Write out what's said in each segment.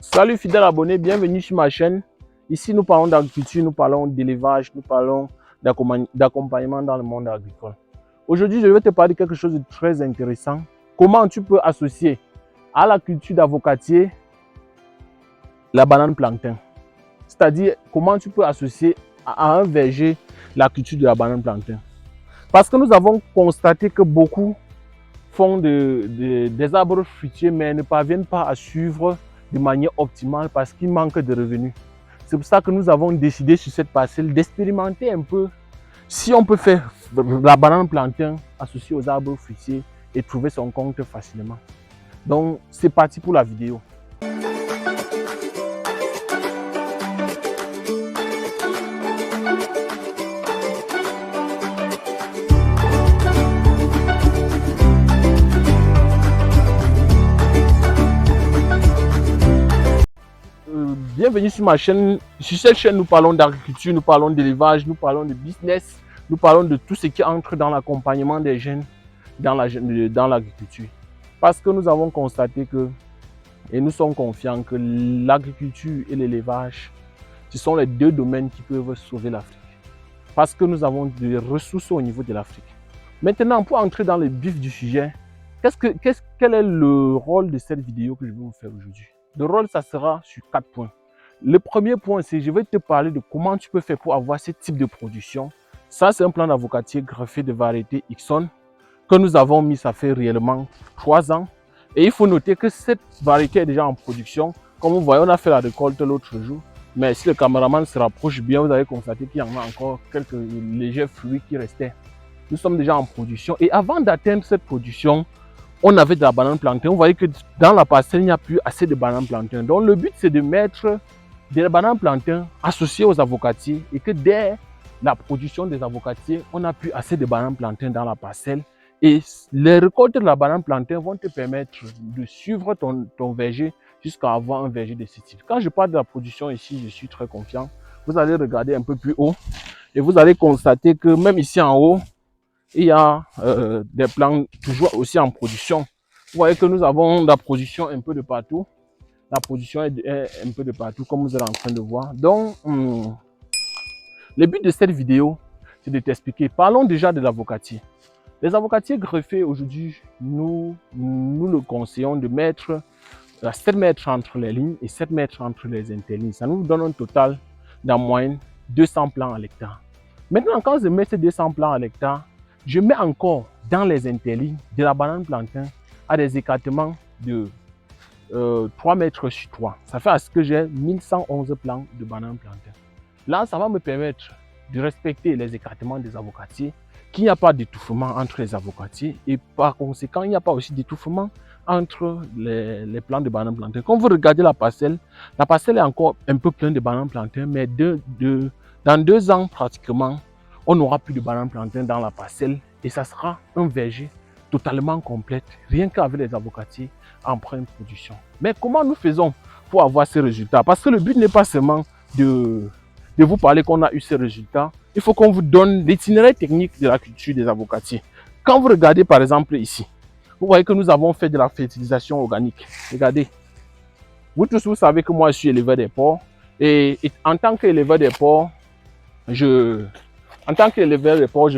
Salut fidèles abonnés, bienvenue sur ma chaîne. Ici, nous parlons d'agriculture, nous parlons d'élevage, nous parlons d'accompagnement dans le monde agricole. Aujourd'hui, je vais te parler de quelque chose de très intéressant. Comment tu peux associer à la culture d'avocatier la banane plantain. C'est-à-dire, comment tu peux associer à un verger la culture de la banane plantain. Parce que nous avons constaté que beaucoup font des arbres fruitiers, mais ne parviennent pas à suivre de manière optimale parce qu'il manque de revenus. C'est pour ça que nous avons décidé sur cette parcelle d'expérimenter un peu si on peut faire la banane plantain associée aux arbres fruitiers et trouver son compte facilement. Donc, c'est parti pour la vidéo. Bienvenue sur ma chaîne. Sur cette chaîne, nous parlons d'agriculture, nous parlons d'élevage, nous parlons de business, nous parlons de tout ce qui entre dans l'accompagnement des jeunes dans l'agriculture. Parce que nous avons constaté que, et nous sommes confiants que l'agriculture et l'élevage, ce sont les deux domaines qui peuvent sauver l'Afrique. Parce que nous avons des ressources au niveau de l'Afrique. Maintenant, pour entrer dans le vif du sujet, quel est le rôle de cette vidéo que je vais vous faire aujourd'hui? Le rôle, ça sera sur 4 points. Le premier point, c'est que je vais te parler de comment tu peux faire pour avoir ce type de production. Ça, c'est un plan d'avocatier greffé de variété Ixon que nous avons mis, ça fait réellement 3 ans. Et il faut noter que cette variété est déjà en production. Comme vous voyez, on a fait la récolte l'autre jour. Mais si le caméraman se rapproche bien, vous allez constater qu'il y en a encore quelques légers fruits qui restaient. Nous sommes déjà en production. Et avant d'atteindre cette production, on avait de la banane plantain. Vous voyez que dans la parcelle, il n'y a plus assez de banane plantain. Donc le but, c'est de mettre des bananes plantain associées aux avocatiers et que dès la production des avocatiers, on n'a plus assez de bananes plantain dans la parcelle. Et les récoltes de la banane plantain vont te permettre de suivre ton verger jusqu'à avoir un verger de ce type. Quand je parle de la production ici, je suis très confiant. Vous allez regarder un peu plus haut et vous allez constater que même ici en haut, il y a des plants toujours aussi en production. Vous voyez que nous avons la production un peu de partout. La production est un peu de partout, comme vous êtes en train de voir. Donc, le but de cette vidéo, c'est de t'expliquer. Parlons déjà de l'avocatier. Les avocatiers greffés, aujourd'hui, nous le conseillons de mettre 7 mètres entre les lignes et 7 mètres entre les interlignes. Ça nous donne un total d'en moyenne 200 plants à l'hectare. Maintenant, quand je mets ces 200 plants à l'hectare, je mets encore dans les interlignes de la banane plantain à des écartements de 3 mètres sur 3. Ça fait à ce que j'ai 1111 plants de bananes plantain. Là, ça va me permettre de respecter les écartements des avocatiers, qu'il n'y a pas d'étouffement entre les avocatiers et par conséquent, il n'y a pas aussi d'étouffement entre les plants de bananes plantain. Quand vous regardez la parcelle est encore un peu pleine de bananes plantain, mais dans 2 ans pratiquement, on n'aura plus de bananes plantain dans la parcelle et ça sera un verger totalement complète, rien qu'avec les avocatiers en pleine production. Mais comment nous faisons pour avoir ces résultats? Parce que le but n'est pas seulement de vous parler qu'on a eu ces résultats, il faut qu'on vous donne l'itinéraire technique de la culture des avocatiers. Quand vous regardez par exemple ici, vous voyez que nous avons fait de la fertilisation organique. Regardez, vous tous vous savez que moi je suis éleveur des porcs et en tant qu'éleveur des porcs, je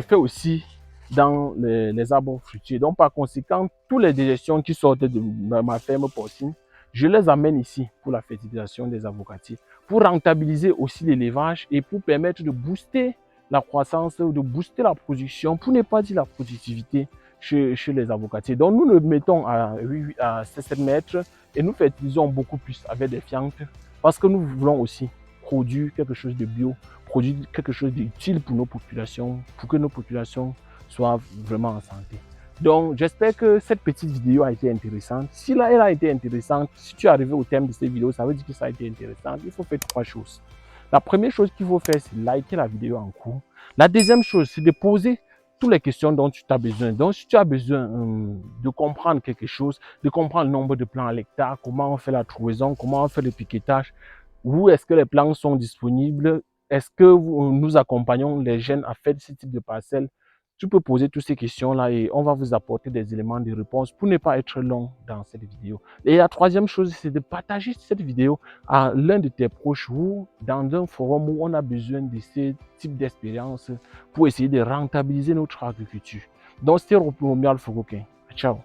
fais aussi dans les arbres fruitiers. Donc, par conséquent, toutes les digestions qui sortent de ma ferme porcine, je les amène ici pour la fertilisation des avocatiers, pour rentabiliser aussi l'élevage et pour permettre de booster la croissance, de booster la production, pour ne pas dire la productivité chez les avocatiers. Donc, nous le mettons à 7 mètres et nous fertilisons beaucoup plus avec des fientes parce que nous voulons aussi produire quelque chose de bio, produire quelque chose d'utile pour nos populations, pour que nos populations soient vraiment en santé. Donc, j'espère que cette petite vidéo a été intéressante. Si là, elle a été intéressante, si tu es arrivé au thème de cette vidéo, ça veut dire que ça a été intéressant. Il faut faire 3 choses. La première chose qu'il faut faire, c'est liker la vidéo en cours. La deuxième chose, c'est de poser toutes les questions dont tu as besoin. Donc, si tu as besoin de comprendre quelque chose, de comprendre le nombre de plants à l'hectare, comment on fait la trouaison, comment on fait le piquetage, où est-ce que les plants sont disponibles, est-ce que nous accompagnons les jeunes à faire ce type de parcelles, Tu peux poser toutes ces questions-là et on va vous apporter des éléments de réponse pour ne pas être long dans cette vidéo. Et la troisième chose, c'est de partager cette vidéo à l'un de tes proches ou dans un forum où on a besoin de ce type d'expérience pour essayer de rentabiliser notre agriculture. Donc, c'était Romuald Fogokin. Ciao.